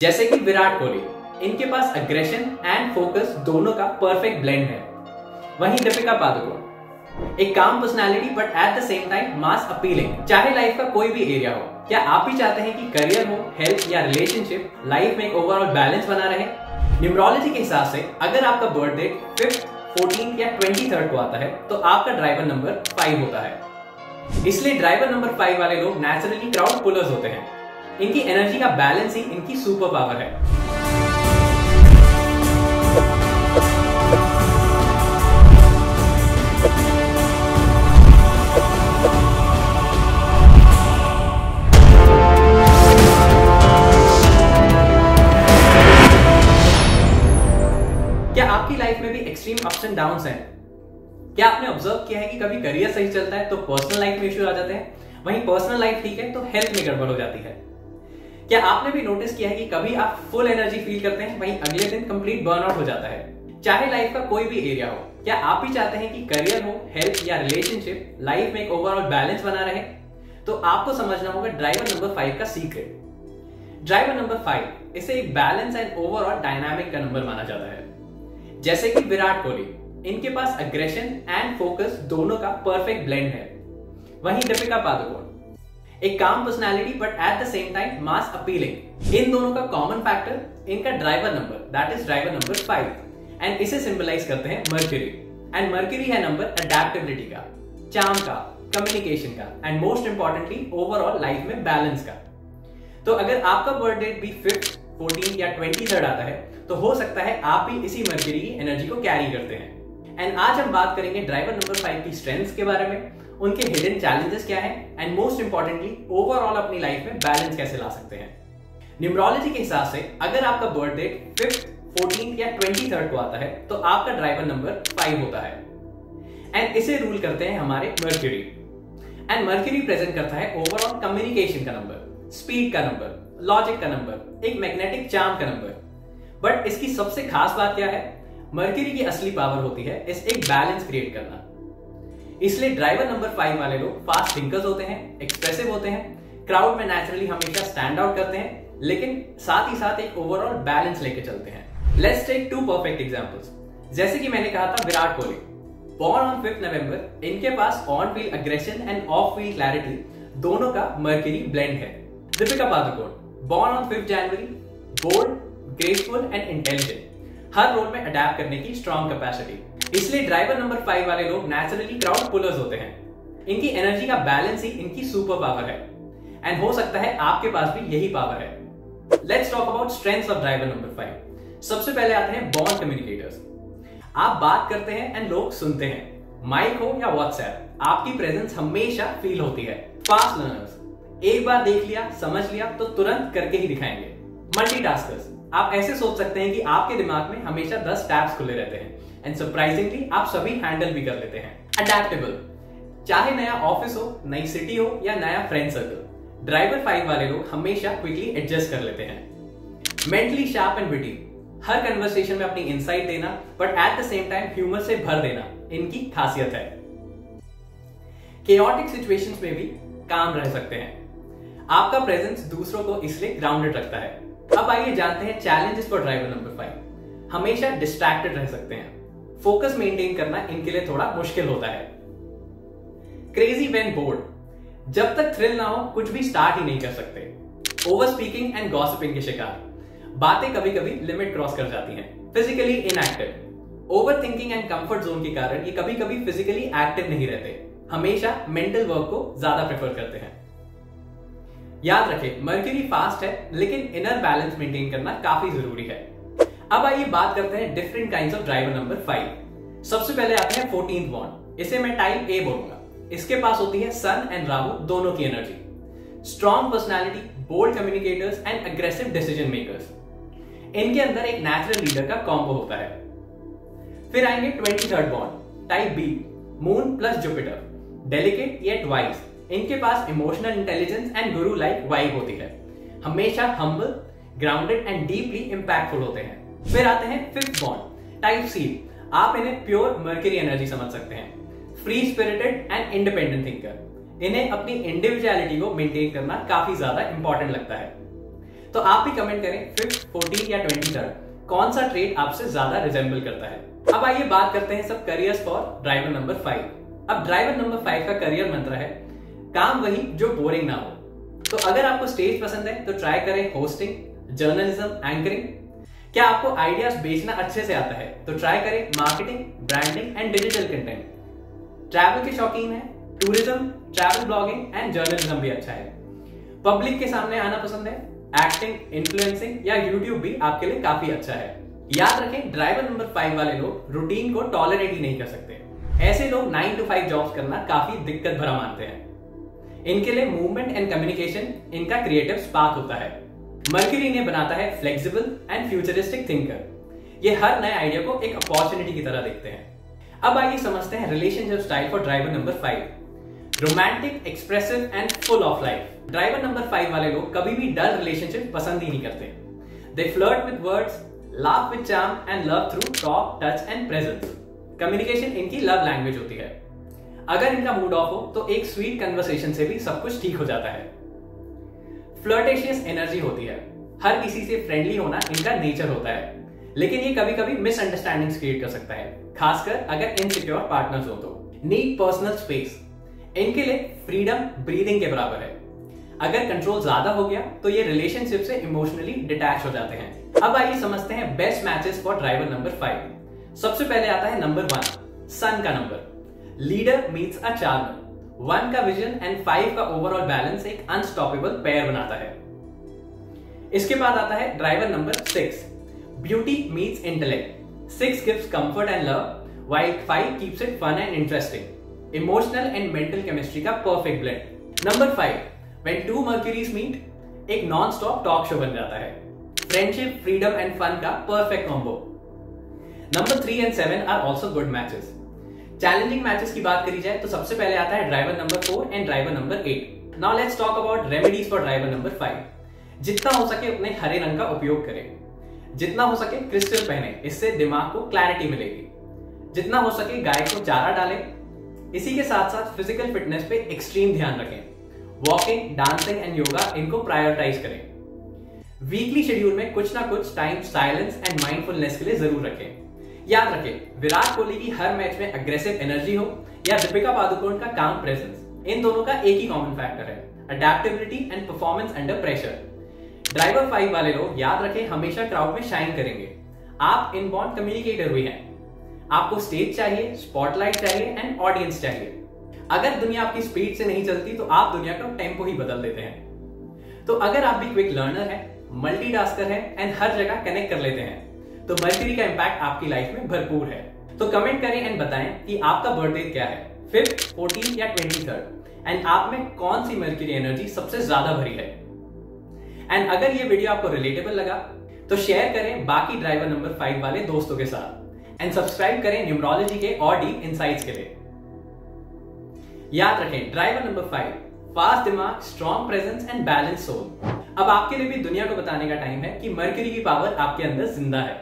जैसे कि विराट कोहली, इनके पास अग्रेशन एंड फोकस दोनों का परफेक्ट ब्लेंड है। वहीं दीपिका पादुकोण, एक काम personality but at the same time mass appealing. चाहे लाइफ का कोई भी एरिया हो, क्या आप भी चाहते हैं कि करियर हो, हेल्थ या रिलेशनशिप, लाइफ में एक ओवरऑल बैलेंस बना रहे? न्यूमरोलॉजी के हिसाब से अगर आपका बर्थ डेट 5th, 14th या 23rd को आता है तो आपका ड्राइवर नंबर 5 होता है। इसलिए ड्राइवर नंबर 5 वाले लोग नेचुरली क्राउड पुलर्स होते हैं। इनकी एनर्जी का बैलेंस ही इनकी सुपर पावर है। क्या आपकी लाइफ में भी एक्सट्रीम अप्स एंड डाउन्स हैं? क्या आपने ऑब्जर्व किया है कि कभी करियर सही चलता है तो पर्सनल लाइफ में इश्यू आ जाते हैं, वहीं पर्सनल लाइफ ठीक है तो हेल्थ में गड़बड़ हो जाती है? क्या आपने भी नोटिस किया है कि कभी आप फुल एनर्जी फील करते हैं, वहीं अगले दिन कंप्लीट बर्नआउट हो जाता है? चाहे लाइफ का कोई भी एरिया हो, क्या आप भी चाहते हैं कि करियर हो, हेल्थ या रिलेशनशिप, लाइफ में एक ओवरऑल बैलेंस बना रहे? तो आपको समझना होगा ड्राइवर नंबर 5 का सीक्रेट। ड्राइवर नंबर 5 इसे एक बैलेंस एंड ओवरऑल डायनामिक का नंबर माना जाता है। जैसे कि विराट कोहली, इनके पास अग्रेशन एंड फोकस दोनों का परफेक्ट ब्लेंड है। वहीं दीपिका पादुकोण, एक काम personality but at the same time mass appealing. इन दोनों का कॉमन फैक्टर इनका driver number, that is driver number 5, and इसे सिंबलाइज करते हैं मर्क्यूरी। एंड मर्क्यूरी है नंबर अडेप्टेबिलिटी का, चार्म का, कम्युनिकेशन का and most importantly overall life में बैलेंस का। तो अगर आपका बर्थ डेट भी 5th, 14th या 23rd आता है तो हो सकता है आप भी इसी मर्क्यूरी की एनर्जी को कैरी करते हैं। एंड आज हम बात करेंगे ड्राइवर नंबर 5 की स्ट्रेंथ्स के बारे में, उनके हिडन चैलेंजेस क्या हैं एंड मोस्ट इंपॉर्टेंटली ओवरऑल अपनी लाइफ में बैलेंस कैसे ला सकते हैं। न्यूमरोलॉजी के हिसाब से अगर आपका बर्थ डेट 5th, 14th या 23rd को आता है तो आपका ड्राइवर नंबर 5 होता है। एंड इसे रूल करते हैं हमारे मर्क्यूरी। एंड मर्क्यूरी प्रेजेंट करता है ओवरऑल कम्युनिकेशन का नंबर, स्पीड का नंबर, लॉजिक का नंबर, एक मैग्नेटिक चार्म का नंबर। बट इसकी सबसे खास बात क्या है? मर्क्यूरी की असली पावर होती है इस एक बैलेंस क्रिएट करना। इसलिए ड्राइवर नंबर 5 वाले लोग फास्ट थिंकर्स होते हैं, एक्सप्रेसिव होते हैं, क्राउड में नेचुरली हमेशा स्टैंड आउट करते हैं, लेकिन साथ ही साथ एक ओवरऑल बैलेंस लेके चलते हैं। Let's take 2 perfect examples. जैसे कि मैंने कहा था Virat Kohli, born on 5th November, इनके पास on field aggression and off field clarity दोनों का मर्क्यूरी ब्लेंड है। Deepika Padukone, born on 5th January, bold, graceful and intelligent, हर रोल में अडैप्ट करने की स्ट्रॉन्ग कैपेसिटी। इसलिए ड्राइवर नंबर 5 वाले लोग नेचुरली क्राउड पुलर्स होते हैं। इनकी एनर्जी का बैलेंस ही इनकी सुपर पावर है। एंड हो सकता है आपके पास भी यही पावर है। Let's talk about strengths of driver number 5। सबसे पहले आते हैं बॉर्न कम्युनिकेटर्स। आप बात करते हैं एंड लोग सुनते हैं। माइक हो या व्हाट्सएप, आपकी प्रेजेंस हमेशा फील होती है। फास्ट लर्नर्स, एक बार देख लिया, समझ लिया तो तुरंत करके ही दिखाएंगे। मल्टीटास्कर्स, आप ऐसे सोच सकते हैं कि आपके दिमाग में हमेशा 10 टैब्स खुले रहते हैं एंड सरप्राइजिंगली आप सभी हैंडल भी कर लेते हैं। अडैप्टेबल, चाहे नया ऑफिस हो, नई सिटी हो या नया फ्रेंड सर्कल, ड्राइवर 5 वाले लोग हमेशा क्विकली एडजस्ट कर लेते हैं। Mentally sharp and witty, her conversation में अपनी इनसाइट देना but at the same time humour से भर देना इनकी खासियत है। केओटिक सिचुएशंस में भी काम रह सकते हैं। आपका प्रेजेंस दूसरों को इसलिए ग्राउंडेड रखता है। अब आइए जानते हैं चैलेंजेस फॉर ड्राइवर नंबर 5। हमेशा डिस्ट्रैक्टेड रह सकते हैं, फोकस मेंटेन करना इनके लिए थोड़ा मुश्किल होता है। क्रेजी व्हेन बोर्ड, जब तक थ्रिल ना हो कुछ भी स्टार्ट ही नहीं कर सकते। ओवर स्पीकिंग एंड गॉसिपिंग के शिकार, बातें कभी कभी लिमिट क्रॉस कर जाती हैं। Physically inactive, over thinking and comfort zone के कारण ये कभी कभी फिजिकली एक्टिव नहीं रहते, हमेशा मेंटल वर्क को ज्यादा प्रेफर करते हैं। याद रखें, मर्क्यूरी फास्ट है लेकिन इनर बैलेंस मेंटेन करना काफी जरूरी है। अब आइए बात करते हैं different kinds of driver number 5। सबसे पहले आते हैं 14th बॉन्ड, इसे मैं टाइप ए बोलूंगा। इसके पास होती है सन एंड राहु दोनों की energy. Strong personality, bold communicators and aggressive decision makers. इनके अंदर एक नेचुरल लीडर का कॉम्बो होता है। फिर आएंगे 23rd बॉन्ड, type B, moon plus Jupiter, delicate yet wise. इनके पास emotional intelligence and guru like vibe होती है, हमेशा humble, grounded and deeply impactful होते हैं। फिर आते हैं 5th बॉन्ड, टाइप सी। आप इन्हें प्योर मर्क्यूरी एनर्जी समझ सकते हैं। Free spirited and independent thinker, इन्हें अपनी इंडिविजुअलिटी को मेंटेन करना काफी ज्यादा इंपॉर्टेंट लगता है। तो आप भी कमेंट करें 5th, 14 या 23rd कौन सा ट्रेट आपसे ज्यादा रिजेंबल करता है। अब आइए बात करते हैं सब करियर्स फॉर ड्राइवर नंबर 5। अब ड्राइवर नंबर 5 का करियर मंत्र है काम वही जो बोरिंग ना हो। तो अगर आपको स्टेज पसंद है तो ट्राई करें होस्टिंग, जर्नलिज्म, एंकरिंग। क्या आपको आइडियाज बेचना अच्छे से आता है तो ट्राई करें marketing, branding and digital content. Travel के शौकीन है, tourism, travel blogging and journalism भी अच्छा है। पब्लिक के सामने आना पसंद है, एक्टिंग, इन्फ्लुएंसिंग या यूट्यूब भी आपके लिए काफी अच्छा है। याद रखें ड्राइवर नंबर 5 वाले लोग रूटीन को टॉलरेट ही नहीं कर सकते। ऐसे लोग 9 to 5 जॉब्स करना काफी दिक्कत भरा मानते हैं। इनके लिए मूवमेंट एंड कम्युनिकेशन इनका क्रिएटिव स्पार्क होता है। मर्क्यूरी इन्हें बनाता है फ्लेक्सिबल एंड फ्यूचरिस्टिक थिंकर। ये हर नए आइडिया को एक अपॉर्चुनिटी की तरह देखते हैं। अब आइए समझते हैं relationship style for driver number 5। Romantic, expressive and full of life. Driver number 5 वाले लोग कभी भी डल रिलेशनशिप पसंद ही नहीं करते। They flirt with words, laugh with charm and love through talk, touch and presence। Communication इनकी लव लैंग्वेज होती है। अगर इनका मूड ऑफ हो तो एक स्वीट कन्वर्सेशन से भी सब कुछ ठीक हो जाता है। फ्लर्टेशियस एनर्जी होती है। हर किसी से फ्रेंडली होना इनका नेचर होता है, लेकिन ये कभी कभी मिसअंडरस्टैंडिंग्स क्रिएट कर सकता है, खासकर अगर इनसिक्योर पार्टनर्स हो तो। Need personal space. इनके लिए फ्रीडम ब्रीदिंग के बराबर है। अगर कंट्रोल ज्यादा हो गया तो ये रिलेशनशिप से इमोशनली डिटैच हो जाते हैं। अब आइए समझते हैं best matches for driver number 5। सबसे पहले आता है नंबर 1, सन का number. Leader meets a charmer. 1 का विजन एंड 5 का ओवरऑल बैलेंस एक अनस्टॉपेबल पेयर बनाता है। इसके बाद आता है driver number 6, beauty meets intellect. 6 gives comfort and love while 5 keeps it fun and interesting. Emotional and mental chemistry का perfect blend. Number 5, When 2 Mercuries meet, एक नॉन स्टॉप टॉक शो बन जाता है। फ्रेंडशिप, फ्रीडम एंड फन का perfect combo. Number 3 and 7 are also good matches. Challenging matches की बात करी जाए तो सबसे पहले आता है driver number 4 and driver number 8। Now let's talk about remedies for driver number 5। जितना हो सके उतने हरे रंग का उपयोग करें। जितना हो सके क्रिस्टल पहने, इससे दिमाग को क्लैरिटी मिलेगी। जितना हो सके गाय को चारा डालें। इसी के साथ साथ फिजिकल फिटनेस पे एक्सट्रीम ध्यान रखें। वॉकिंग, डांसिंग एंड योगा इनको प्रायोरिटाइज करें। वीकली शेड्यूल में कुछ ना कुछ टाइम साइलेंस एंड माइंडफुलनेस के लिए जरूर रखें। याद रखें विराट कोहली की हर मैच में अग्रेसिव एनर्जी हो या दीपिका पादुकोण का काम प्रेजेंस, इन दोनों का एक ही कॉमन फैक्टर है, adaptability and performance under pressure. Driver 5 वाले लोग याद रखें हमेशा क्राउड में शाइन करेंगे। आप इनबॉर्न कम्युनिकेटर भी हैं। आपको स्टेज चाहिए, स्पॉटलाइट चाहिए एंड ऑडियंस चाहिए। अगर दुनिया आपकी स्पीड से नहीं चलती तो आप दुनिया का टेम्पो ही बदल देते हैं। तो अगर आप भी क्विक लर्नर हैं, मल्टीटास्कर हैं एंड हर जगह कनेक्ट कर लेते हैं तो मर्क्यूरी का इंपैक्ट आपकी लाइफ में भरपूर है। तो कमेंट करें एंड बताएं कि आपका बर्थडे क्या है, 5th, 14 या 23rd, एंड आप में कौन सी मर्क्यूरी एनर्जी सबसे ज्यादा भरी है। एंड अगर ये वीडियो आपको रिलेटेबल लगा तो शेयर करें बाकी ड्राइवर नंबर 5 वाले दोस्तों के साथ एंड सब्सक्राइब करें न्यूमरोलॉजी के और डीप इनसाइट्स के लिए। याद रखें ड्राइवर नंबर 5, फास्ट दिमाग, strong presence and balance soul. अब आपके लिए भी दुनिया को बताने का टाइम है कि मर्क्यूरी की पावर आपके अंदर जिंदा है।